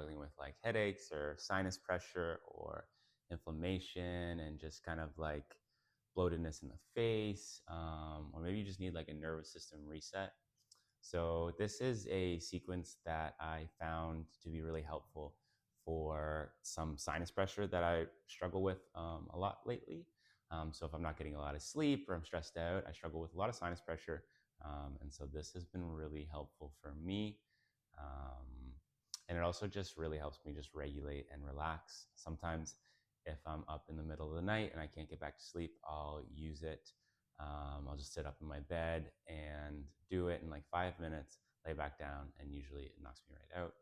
struggling with like headaches or sinus pressure or inflammation and just kind of like bloatedness in the face, or maybe you just need like a nervous system reset. So this is a sequence that I found to be really helpful for some sinus pressure that I struggle with a lot lately. So if I'm not getting a lot of sleep or I'm stressed out, I struggle with a lot of sinus pressure. And so this has been really helpful for me. Um, and it also just really helps me just regulate and relax. Sometimes if I'm up in the middle of the night and I can't get back to sleep, I'll use it. I'll just sit up in my bed and do it in like 5 minutes, lay back down, and usually it knocks me right out.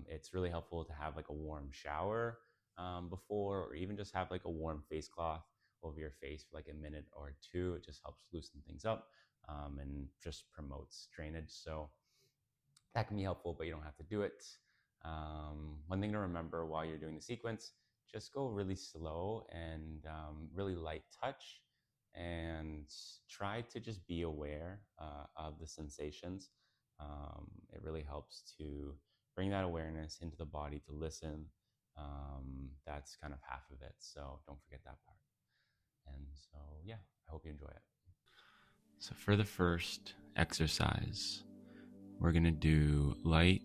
It's really helpful to have like a warm shower before, or even just have like a warm face cloth over your face for like a minute or two. It just helps loosen things up and just promotes drainage. So that can be helpful, but you don't have to do it. One thing to remember while you're doing the sequence, just go really slow and really light touch, and try to just be aware of the sensations. It really helps to bring that awareness into the body to listen. That's kind of half of it, so don't forget that part. And so, yeah, I hope you enjoy it. So for the first exercise, we're going to do light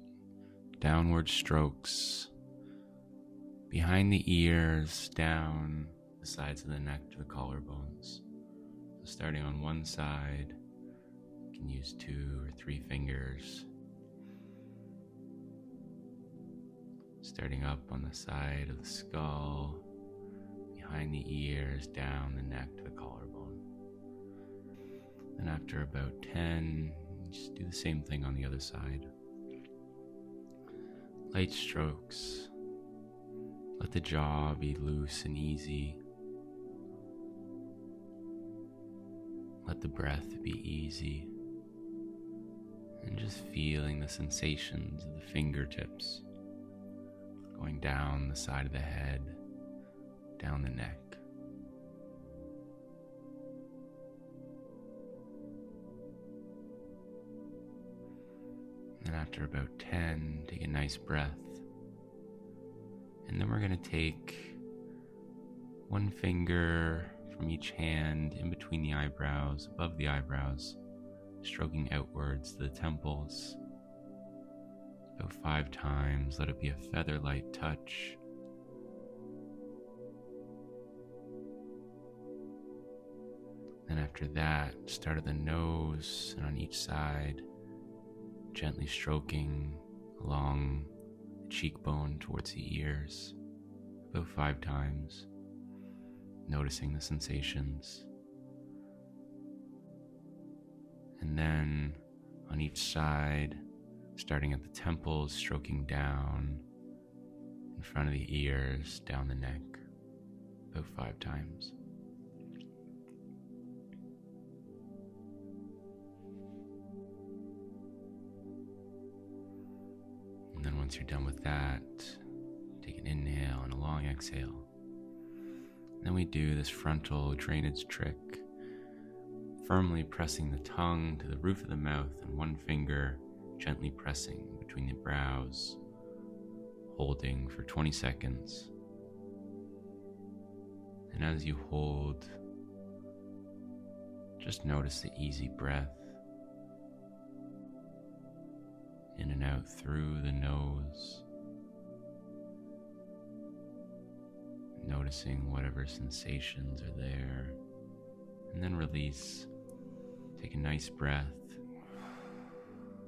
downward strokes behind the ears, down the sides of the neck to the collarbones. So starting on one side, you can use 2 or 3 fingers. Starting up on the side of the skull, behind the ears, down the neck to the collarbone. Then after about 10, just do the same thing on the other side. Light strokes. Let the jaw be loose and easy. Let the breath be easy. And just feeling the sensations of the fingertips going down the side of the head, down the neck. And after about 10, take a nice breath. And then we're going to take one finger from each hand in between the eyebrows, above the eyebrows, stroking outwards to the temples. About 5 times, let it be a featherlight touch. Then after that, start at the nose and on each side, gently stroking along the cheekbone towards the ears, about 5 times, noticing the sensations. And then on each side, starting at the temples, stroking down in front of the ears, down the neck, about 5 times. And then once you're done with that, take an inhale and a long exhale. And then we do this frontal drainage trick, firmly pressing the tongue to the roof of the mouth and one finger gently pressing between the brows, holding for 20 seconds. And as you hold, just notice the easy breath in and out through the nose, noticing whatever sensations are there, and then release. Take a nice breath,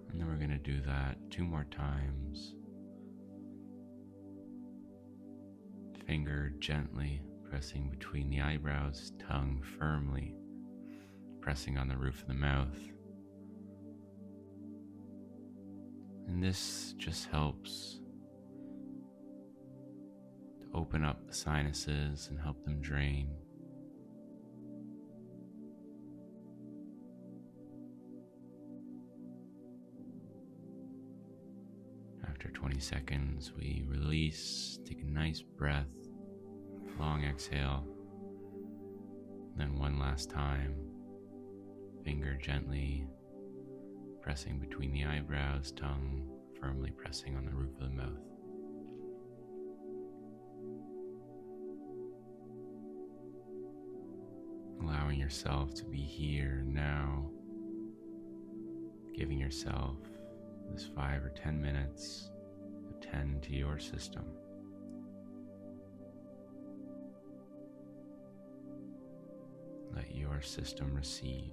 and then we're going to do that 2 more times. Finger gently pressing between the eyebrows, tongue firmly pressing on the roof of the mouth. And this just helps to open up the sinuses and help them drain. After 20 seconds, we release, take a nice breath, long exhale. Then one last time, finger gently pressing between the eyebrows, tongue firmly pressing on the roof of the mouth. yourself to be here now, giving yourself this 5 or 10 minutes to tend to your system. Let your system receive.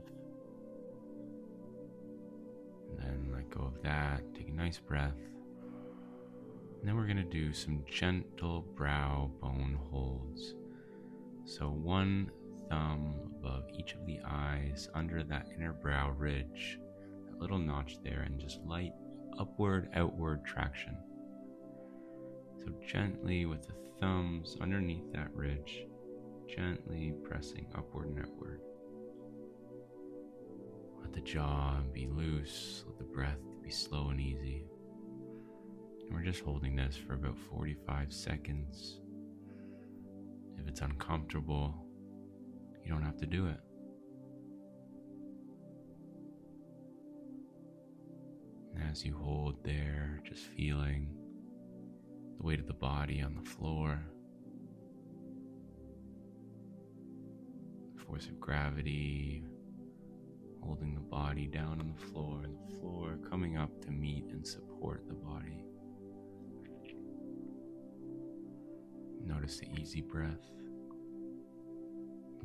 And then let go of that. Take a nice breath. And then we're going to do some gentle brow bone holds. So one thumb above each of the eyes, under that inner brow ridge, that little notch there, and just light upward, outward traction. So gently with the thumbs underneath that ridge, gently pressing upward and outward. Let the jaw be loose, let the breath be slow and easy. And we're just holding this for about 45 seconds. If it's uncomfortable, you don't have to do it. And as you hold there, just feeling the weight of the body on the floor, the force of gravity holding the body down on the floor, and the floor coming up to meet and support the body. Notice the easy breath.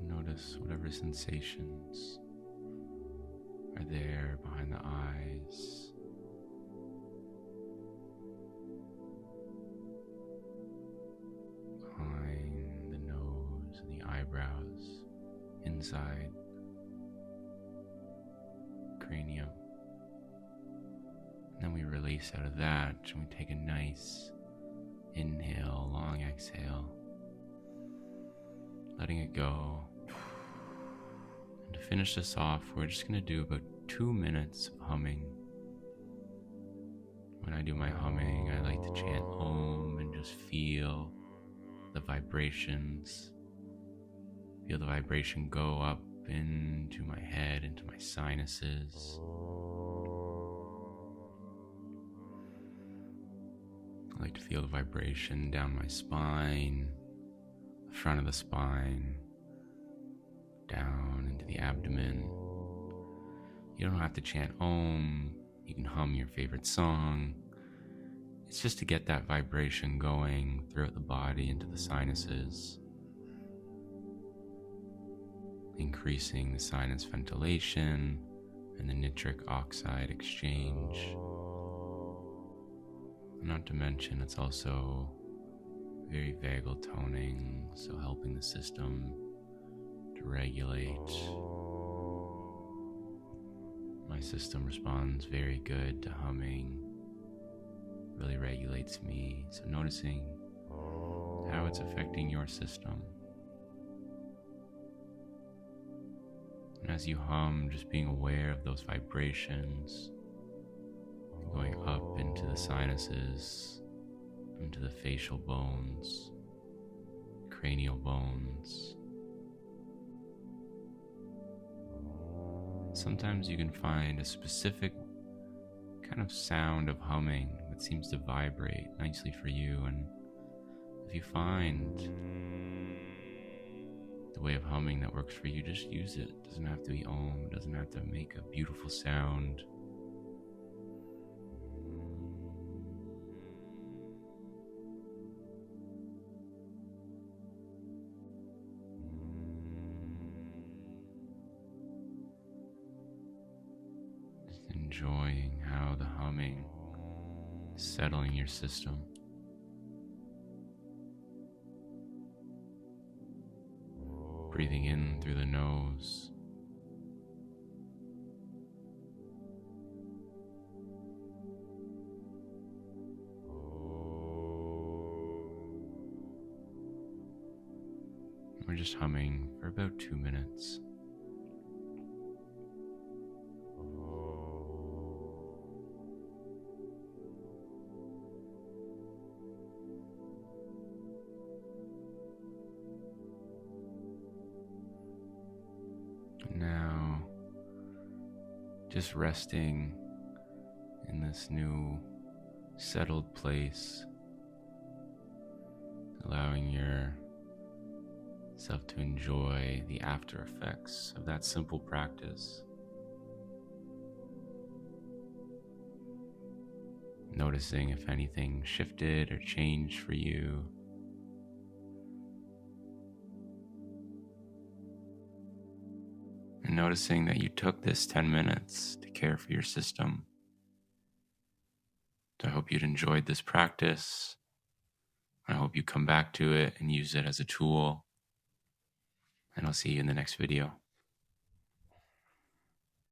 Notice whatever sensations are there behind the eyes. Behind the nose and the eyebrows, inside the cranium. And then we release out of that, and we take a nice inhale, long exhale, letting it go. And to finish this off, we're just going to do about 2 minutes of humming. When I do my humming, I like to chant Om and just feel the vibrations. Feel the vibration go up into my head, into my sinuses. I like to feel the vibration down my spine, the front of the spine, down into the abdomen. You don't have to chant Om. You can hum your favorite song. It's just to get that vibration going throughout the body into the sinuses, increasing the sinus ventilation and the nitric oxide exchange. Not to mention, it's also very vagal toning, so helping the system to regulate. My system responds very good to humming, really regulates me. So noticing how it's affecting your system. And as you hum, just being aware of those vibrations, going up into the sinuses, into the facial bones, cranial bones. Sometimes you can find a specific kind of sound of humming that seems to vibrate nicely for you, and if you find the way of humming that works for you, just use it. It doesn't have to be Om, it doesn't have to make a beautiful sound. Enjoying how the humming is settling your system. Breathing in through the nose. We're just humming for about 2 minutes. Now, just resting in this new settled place, allowing your yourself to enjoy the after effects of that simple practice. Noticing if anything shifted or changed for you. And noticing that you took this 10 minutes to care for your system. So I hope you'd enjoyed this practice. I hope you come back to it and use it as a tool. And I'll see you in the next video.